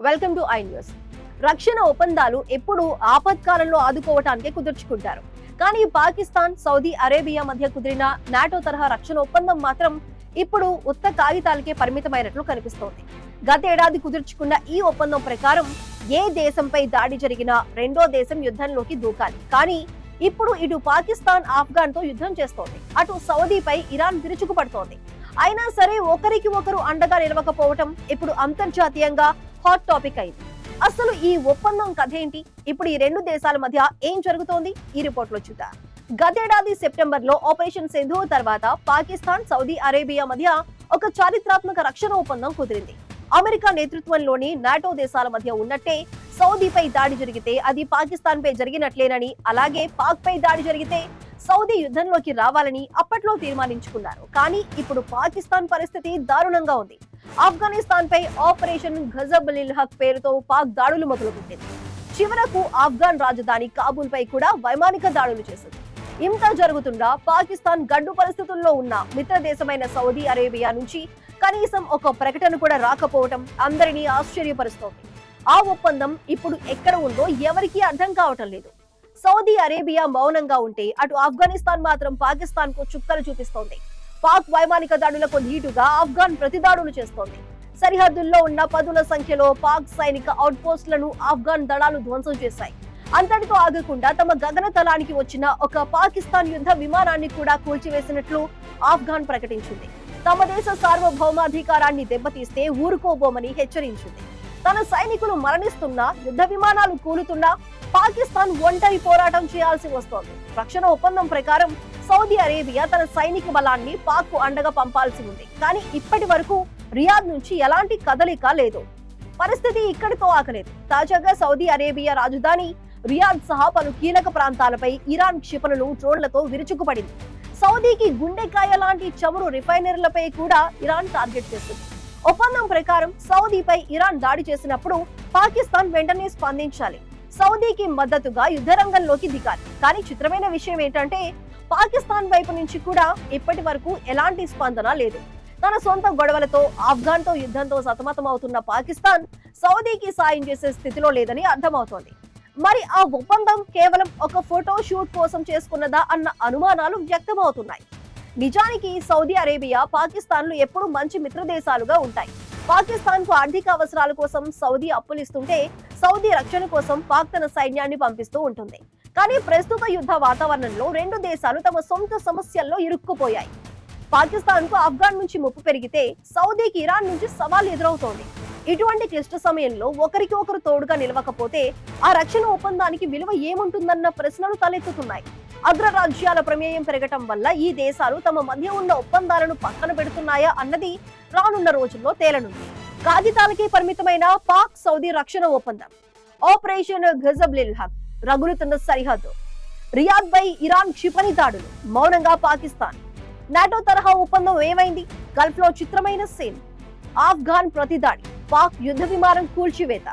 Welcome to I news. రక్షణ ఒప్పందాలు ఎప్పుడు ఆపత్కాలంలో ఆదుకోవటానికే కుదుర్చుకుంటారు. కానీ పాకిస్తాన్, సౌదీ అరేబియా మధ్య కుదిరిన నాటో తరహా రక్షణ ఒప్పందం మాత్రం ఇప్పుడు ఉత్త కాగితాలకే పరిమితమైనట్లు కనిపిస్తోంది. గతేడాది కుదుర్చుకున్న ఈ ఒప్పందం ప్రకారం ఏ దేశంపై దాడి జరిగినా రెండో దేశం యుద్ధంలోకి దూకాలి. కానీ ఇప్పుడు ఇటు పాకిస్తాన్ ఆఫ్ఘాన్ తో యుద్ధం చేస్తోంది, అటు సౌదీపై ఇరాన్ విరుచుకుపడుతోంది. అయినా సరే ఒకరికి ఒకరు అండగా నిలవకపోవటం ఇప్పుడు అంతర్జాతీయంగా హాట్ టాపిక్ అయింది. అసలు ఈ ఒప్పందం కథ ఏంటి? ఇప్పుడు ఈ రెండు దేశాల మధ్య ఏం జరుగుతోంది? ఈ రిపోర్ట్ లో చూద్దాం. గతేడాది సెప్టెంబర్ లో ఆపరేషన్ సింధూర్ తర్వాత పాకిస్తాన్, సౌదీ అరేబియా మధ్య ఒక చారిత్రాత్మక రక్షణ ఒప్పందం కుదిరింది. అమెరికా నేతృత్వంలోని నాటో దేశాల మధ్య ఉన్నట్టే సౌదీపై దాడి జరిగితే అది పాకిస్తాన్ పై జరిగినట్లేనని, అలాగే పాక్ పై దాడి జరిగితే సౌదీ యుద్ధంలోకి రావాలని అప్పట్లో తీర్మానించుకున్నారు. కానీ ఇప్పుడు పాకిస్తాన్ పరిస్థితి దారుణంగా ఉంది. ఆఫ్ఘనిస్తాన్ పై ఆపరేషన్ ఘజబ్-ఉల్-హక్ పేరుతో పాక్ దాడులు మొదలుపెట్టింది. చివరకు ఆఫ్ఘాన్ రాజధాని కాబూల్ పై కూడా వైమానిక దాడులు చేసింది. ఇంత జరుగుతుండా పాకిస్తాన్ గడ్డు పరిస్థితుల్లో ఉన్న మిత్ర దేశమైన సౌదీ అరేబియా నుంచి కనీసం ఒక ప్రకటన కూడా రాకపోవటం అందరినీ ఆశ్చర్యపరుస్తోంది. ఆ ఒప్పందం ఇప్పుడు ఎక్కడ ఉందో ఎవరికీ అర్థం కావటం లేదు. సౌదీ అరేబియా మౌనంగా ఉంటే అటు ఆఫ్ఘనిస్తాన్ మాత్రం పాకిస్తాన్ కు చుక్కలు చూపిస్తోంది. పాక్ వైమానిక దాడులకు ధీటుగా ఆఫ్ఘాన్ ప్రతిదాడులు చేస్తోంది. సరిహద్దుల్లో ఉన్న పదుల సంఖ్యలో పాక్ సైనిక అవుట్ పోస్టులను ఆఫ్ఘాన్ దళాలు ధ్వంసం చేశాయి. అంతటితో ఆగకుండా తమ గగన తలానికి వచ్చిన ఒక పాకిస్తాన్ యుద్ధ విమానాన్ని కూడా కూల్చివేసినట్లు ఆఫ్ఘాన్ ప్రకటించింది. తమ దేశ సార్వభౌమాధికారాన్ని దెబ్బతీస్తే ఊరుకోబోమని హెచ్చరించింది. తన సైనికులు మరణిస్తున్నా, యుద్ధ విమానాలు కూలుతున్నా పాకిస్తాన్ ఒంటరి పోరాటం చేయాల్సి వస్తోంది. రక్షణ ఒప్పందం ప్రకారం సౌదీ అరేబియా తన సైనిక బలాన్ని పాక్ కు అండగా పంపాల్సి ఉంది. కానీ ఇప్పటి వరకు రియాద్ నుంచి ఎలాంటి కదలిక లేదు. పరిస్థితి ఇక్కడితో ఆగలేదు. తాజాగా సౌదీ అరేబియా రాజధాని రియాద్ సహా పలు కీలక ప్రాంతాలపై ఇరాన్ క్షిపణులు, డ్రోన్లతో విరుచుకుపడింది. సౌదీకి గుండెకాయ లాంటి చమురు రిఫైనరీలపై కూడా ఇరాన్ టార్గెట్ చేసింది. ఒప్పందం ప్రకారం సౌదీపై ఇరాన్ దాడి చేసినప్పుడు పాకిస్తాన్ వెంటనే స్పందించాలి, సౌదీకి మద్దతుగా యుద్ధ రంగంలోకి దిగాలి. కానీ చిత్రమైన విషయం ఏంటంటే పాకిస్తాన్ వైపు నుంచి కూడా ఇప్పటి వరకు ఎలాంటి స్పందన లేదు. తన సొంత గొడవలతో ఆఫ్ఘాన్ తో యుద్ధంతో సతమతమవుతున్న పాకిస్తాన్ సౌదీకి సాయం చేసే స్థితిలో లేదని అర్థమవుతోంది. మరి ఆ ఒప్పందం కేవలం ఒక ఫోటో షూట్ కోసం చేసుకున్నదా అన్న అనుమానాలు వ్యక్తమవుతున్నాయి. నిజానికి సౌదీ అరేబియా, పాకిస్తాన్లు ఎప్పుడూ మంచి మిత్ర దేశాలుగా ఉంటాయి. పాకిస్తాన్ కు ఆర్థిక అవసరాల కోసం సౌదీ అప్పులిస్తుంటే సౌదీ రక్షణ కోసం పాక్ తన సైన్యాన్ని పంపిస్తూ ఉంటుంది. కానీ ప్రస్తుత యుద్ధ వాతావరణంలో రెండు దేశాలు తమ సొంత సమస్యల్లో ఇరుక్కుపోయాయి. పాకిస్తాన్ కు ఆఫ్ఘాన్ నుంచి ముప్పు పెరిగితే సౌదీకి ఇరాన్ నుంచి సవాల్ ఎదురవుతోంది. ఇటువంటి క్లిష్ట సమయంలో ఒకరికి ఒకరు తోడుగా నిలవకపోతే ఆ రక్షణ ఒప్పందానికి విలువ ఏముంటుందన్న ప్రశ్నలు తలెత్తుతున్నాయి. అగ్రరాజ్యాల ప్రమేయం పెరగటం వల్ల ఈ దేశాలు తమ మధ్య ఉన్న ఒప్పందాలను పక్కన పెడుతున్నాయా అన్నది రానున్న రోజుల్లో తేలనుంది. కాగితాలకే పరిమితమైన పాక్ సౌదీ రక్షణ ఒప్పందం, ఆపరేషన్ ఘజబ్-ఉల్-హక్, రగులుతున్న సరిహద్దు, రియాద్ పై ఇరాన్ క్షిపణి దాడులు, మౌనంగా పాకిస్తాన్. నాటో తరహా ఒప్పందం ఏమైంది? గల్ఫ్ లో చిత్రమైన సీన్, ఆఫ్ఘాన్ ప్రతిదాడి, పాక్ యుద్ధ విమానం కూల్చివేత.